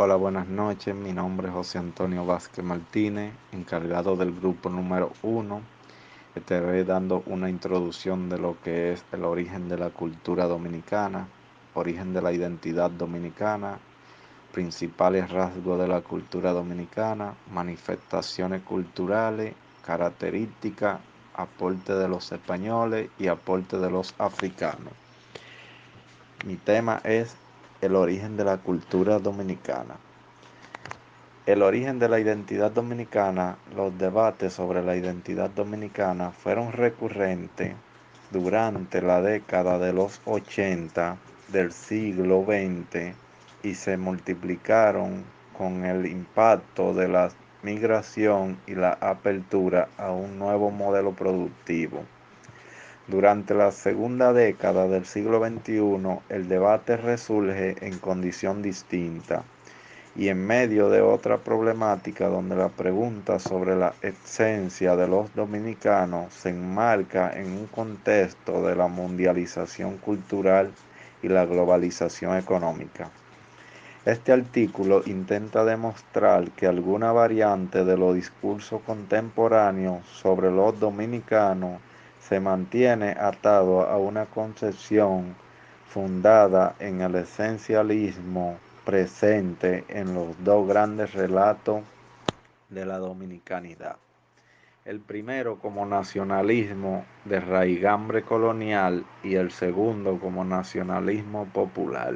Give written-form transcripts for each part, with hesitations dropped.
Hola, buenas noches. Mi nombre es José Antonio Vázquez Martínez, encargado del grupo número uno. Estaré dando una introducción de lo que es el origen de la cultura dominicana, origen de la identidad dominicana, principales rasgos de la cultura dominicana, manifestaciones culturales, características, aporte de los españoles y aporte de los africanos. Mi tema es el origen de la cultura dominicana. El origen de la identidad dominicana. Los debates sobre la identidad dominicana fueron recurrentes durante la década de los 80 del siglo XX y se multiplicaron con el impacto de la migración y la apertura a un nuevo modelo productivo. Durante la segunda década del siglo XXI, el debate resurge en condición distinta y en medio de otra problemática donde la pregunta sobre la esencia de los dominicanos se enmarca en un contexto de la mundialización cultural y la globalización económica. Este artículo intenta demostrar que alguna variante de los discursos contemporáneos sobre los dominicanos se mantiene atado a una concepción fundada en el esencialismo presente en los dos grandes relatos de la dominicanidad. El primero como nacionalismo de raigambre colonial y el segundo como nacionalismo popular.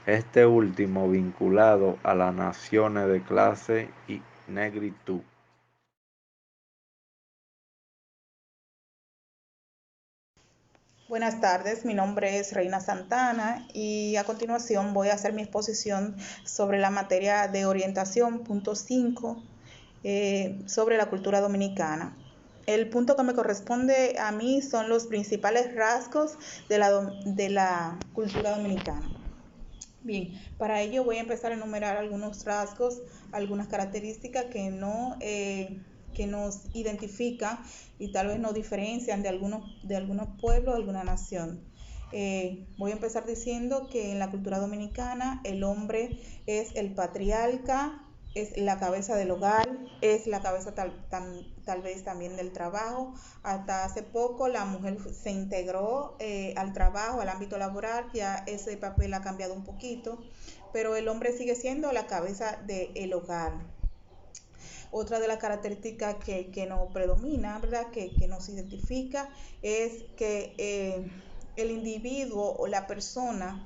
Este último vinculado a las naciones de clase y negritud. Buenas tardes, mi nombre es Reina Santana y a continuación voy a hacer mi exposición sobre la materia de orientación, punto 5, sobre la cultura dominicana. El punto que me corresponde a mí son los principales rasgos de la cultura dominicana. Bien, para ello voy a empezar a enumerar algunos rasgos, algunas características que nos identifican y tal vez nos diferencian de algunos pueblos, de alguna nación. Voy a empezar diciendo que en la cultura dominicana el hombre es el patriarca, es la cabeza del hogar, es la cabeza tal vez también del trabajo. Hasta hace poco la mujer se integró al trabajo, al ámbito laboral, ya ese papel ha cambiado un poquito, pero el hombre sigue siendo la cabeza del hogar. Otra de las características que nos predomina, ¿verdad? Que nos identifica es que el individuo o la persona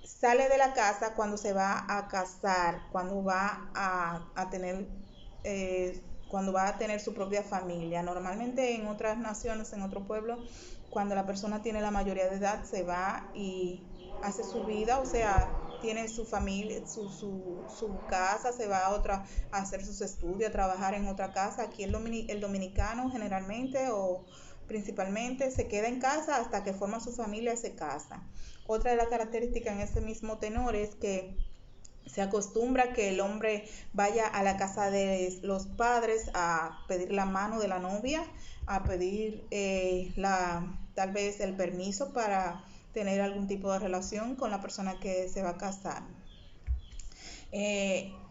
sale de la casa cuando se va a casar, cuando va a tener su propia familia. Normalmente en otras naciones, en otro pueblo, cuando la persona tiene la mayoría de edad, se va y hace su vida, o sea, tiene su familia, su casa, se va a hacer sus estudios, a trabajar en otra casa. Aquí el dominicano generalmente o principalmente se queda en casa hasta que forma su familia y se casa. Otra de las características en ese mismo tenor es que se acostumbra que el hombre vaya a la casa de los padres a pedir la mano de la novia, a pedir tal vez el permiso para tener algún tipo de relación con la persona que se va a casar.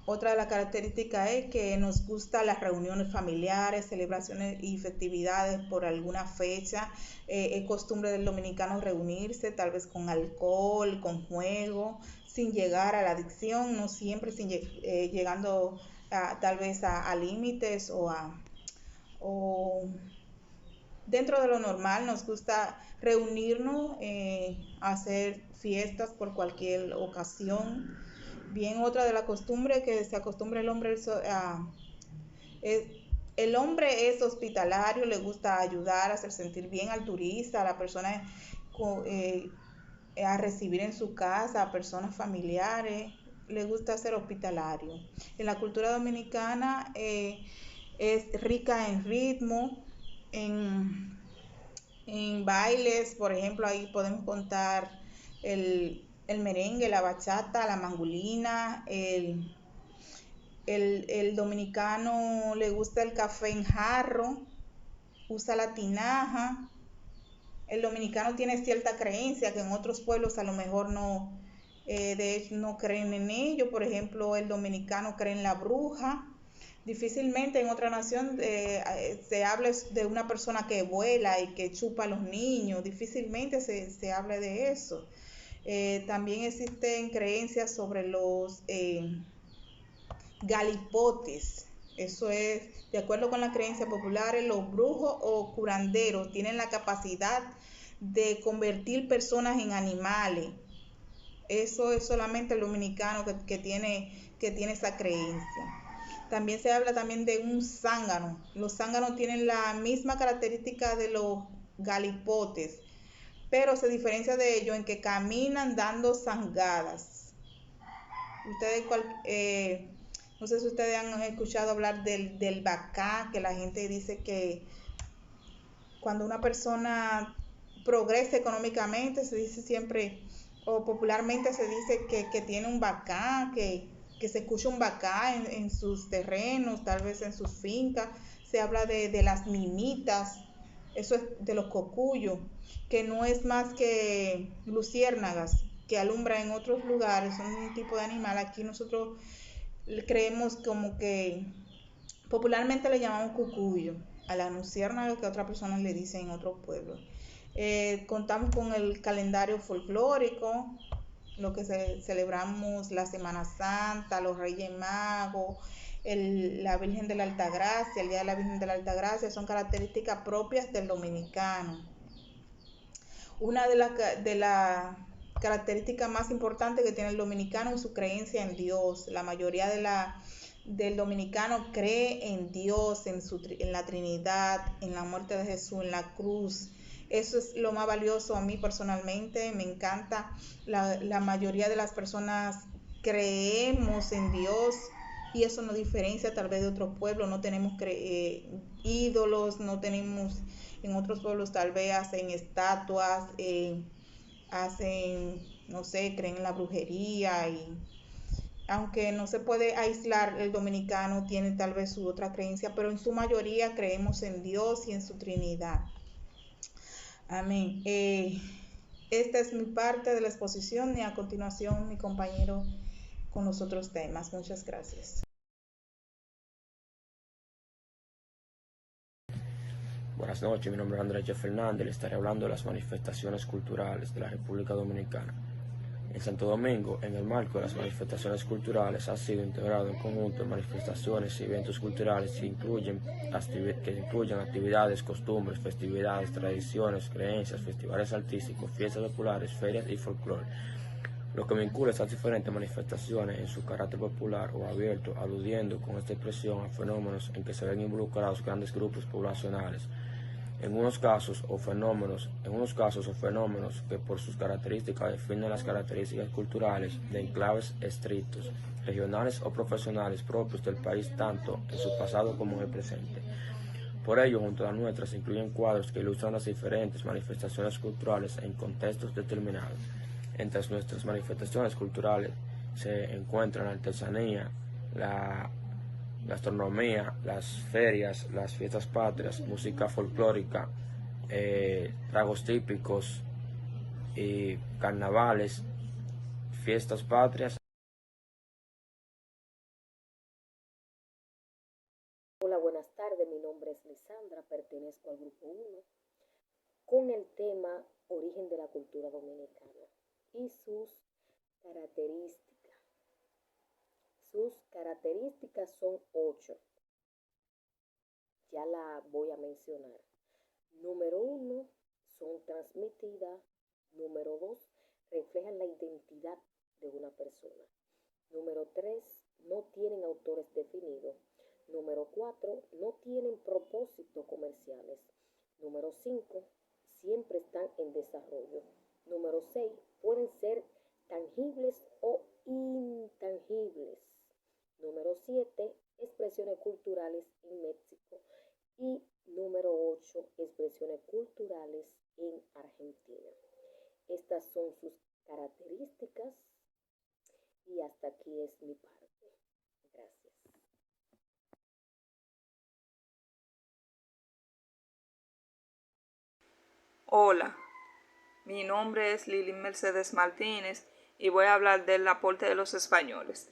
Otra de las características es que nos gustan las reuniones familiares, celebraciones y festividades por alguna fecha. Es costumbre del dominicano reunirse, tal vez con alcohol, con juego, sin llegar a la adicción, no siempre llegando tal vez a límites o dentro de lo normal. Nos gusta reunirnos, hacer fiestas por cualquier ocasión. Bien, otra de las costumbres que se acostumbra el hombre es, el hombre es hospitalario, le gusta ayudar, hacer sentir bien al turista, a la persona eh, a recibir en su casa, a personas familiares, le gusta ser hospitalario. En la cultura dominicana es rica en ritmo, en bailes, por ejemplo, ahí podemos contar el merengue, la bachata, la mangulina, el dominicano le gusta el café en jarro, usa la tinaja. El dominicano tiene cierta creencia que en otros pueblos a lo mejor de hecho no creen en ello. Por ejemplo, el dominicano cree en la bruja. Difícilmente en otra nación se hable de una persona que vuela y que chupa a los niños, difícilmente se habla de eso. También existen creencias sobre los galipotes. Eso es, de acuerdo con las creencias populares, los brujos o curanderos tienen la capacidad de convertir personas en animales. Eso es solamente el dominicano que tiene esa creencia. También se habla también de un zángano. Los zánganos tienen la misma característica de los galipotes, pero se diferencia de ellos en que caminan dando zangadas. Ustedes, no sé si ustedes han escuchado hablar del bacá, que la gente dice que cuando una persona progresa económicamente, se dice siempre, o popularmente se dice que tiene un bacá, que se escucha un bacá en sus terrenos, tal vez en sus fincas. Se habla de las mimitas, eso es de los cocuyos, que no es más que luciérnagas que alumbran en otros lugares, son un tipo de animal. Aquí nosotros creemos como que popularmente le llamamos cucuyo a la luciérnaga, que otras personas le dicen en otros pueblos. Contamos con el calendario folclórico, lo que celebramos la Semana Santa, los Reyes Magos, la Virgen de la Altagracia, el Día de la Virgen de la Altagracia, son características propias del dominicano. Una de las características más importantes que tiene el dominicano es su creencia en Dios. La mayoría del dominicano cree en Dios, en la Trinidad, en la muerte de Jesús, en la cruz. Eso es lo más valioso a mí personalmente, me encanta. La mayoría de las personas creemos en Dios y eso nos diferencia tal vez de otros pueblos. No tenemos ídolos, no tenemos, en otros pueblos tal vez hacen estatuas, hacen, no sé, creen en la brujería y aunque no se puede aislar, el dominicano tiene tal vez su otra creencia, pero en su mayoría creemos en Dios y en su Trinidad. Amén. Esta es mi parte de la exposición y a continuación mi compañero con los otros temas. Muchas gracias. Buenas noches, mi nombre es Andrés Fernández, le estaré hablando de las manifestaciones culturales de la República Dominicana. En Santo Domingo, en el marco de las manifestaciones culturales, ha sido integrado un conjunto de manifestaciones y eventos culturales que incluyen actividades, costumbres, festividades, tradiciones, creencias, festivales artísticos, fiestas populares, ferias y folclore. Lo que vincula estas diferentes manifestaciones en su carácter popular o abierto, aludiendo con esta expresión a fenómenos en que se ven involucrados grandes grupos poblacionales, en unos casos o fenómenos que por sus características definen las características culturales de enclaves estrictos, regionales o profesionales propios del país tanto en su pasado como en el presente. Por ello, junto a las nuestras, se incluyen cuadros que ilustran las diferentes manifestaciones culturales en contextos determinados. Entre nuestras manifestaciones culturales se encuentran la artesanía, la gastronomía, las ferias, las fiestas patrias, música folclórica, tragos típicos y carnavales, fiestas patrias. Hola, buenas tardes, mi nombre es Lisandra, pertenezco al grupo 1 con el tema Origen de la cultura dominicana y sus características. Sus características son 8, ya la voy a mencionar. Número 1, son transmitidas. Número 2, reflejan la identidad de una persona. Número 3, no tienen autores definidos. Número 4, no tienen propósitos comerciales. Número 5, siempre están en desarrollo. Número 6, pueden ser tangibles o intangibles. Número 7, expresiones culturales en México. Y número 8, expresiones culturales en Argentina. Estas son sus características y hasta aquí es mi parte. Gracias. Hola, mi nombre es Lili Mercedes Martínez y voy a hablar del aporte de los españoles.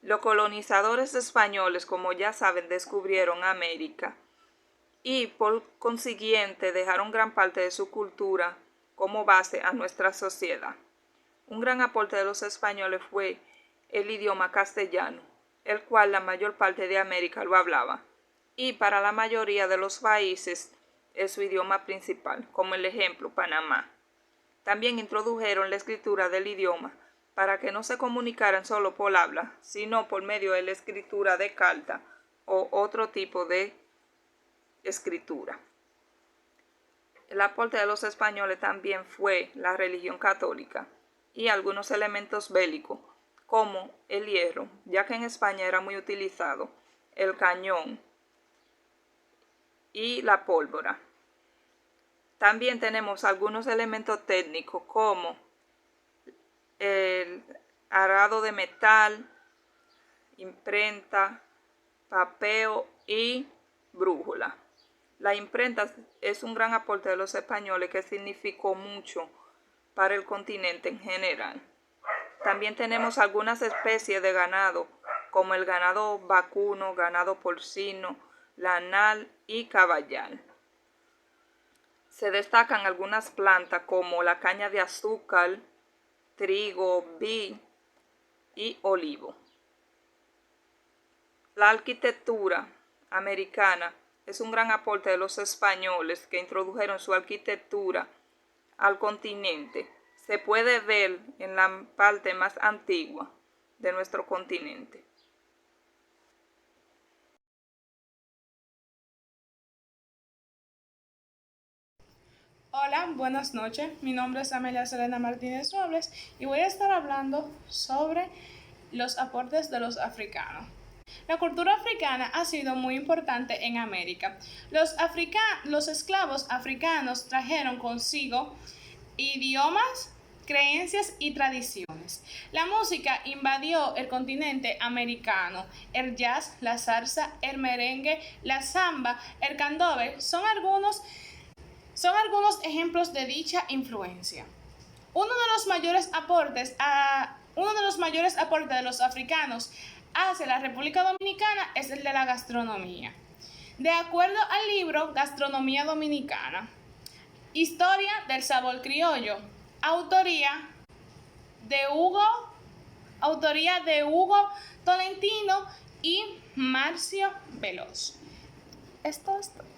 Los colonizadores españoles, como ya saben, descubrieron América y por consiguiente dejaron gran parte de su cultura como base a nuestra sociedad. Un gran aporte de los españoles fue el idioma castellano, el cual la mayor parte de América lo hablaba, y para la mayoría de los países es su idioma principal, como el ejemplo Panamá. También introdujeron la escritura del idioma para que no se comunicaran solo por habla, sino por medio de la escritura de carta o otro tipo de escritura. El aporte de los españoles también fue la religión católica y algunos elementos bélicos, como el hierro, ya que en España era muy utilizado, el cañón y la pólvora. También tenemos algunos elementos técnicos como el arado de metal, imprenta, papeo y brújula. La imprenta es un gran aporte de los españoles que significó mucho para el continente en general. También tenemos algunas especies de ganado, como el ganado vacuno, ganado porcino, lanal y caballar. Se destacan algunas plantas como la caña de azúcar, trigo, vid y olivo. La arquitectura americana es un gran aporte de los españoles que introdujeron su arquitectura al continente. Se puede ver en la parte más antigua de nuestro continente. Hola, buenas noches. Mi nombre es Amelia Selena Martínez Robles y voy a estar hablando sobre los aportes de los africanos. La cultura africana ha sido muy importante en América. Los esclavos africanos trajeron consigo idiomas, creencias y tradiciones. La música invadió el continente americano. El jazz, la salsa, el merengue, la samba, el candombe son algunos ejemplos de dicha influencia. Uno de los mayores aportes de los africanos hacia la República Dominicana es el de la gastronomía. De acuerdo al libro Gastronomía Dominicana, Historia del Sabor Criollo, autoría de Hugo Tolentino y Marcio Veloz. Esto es todo.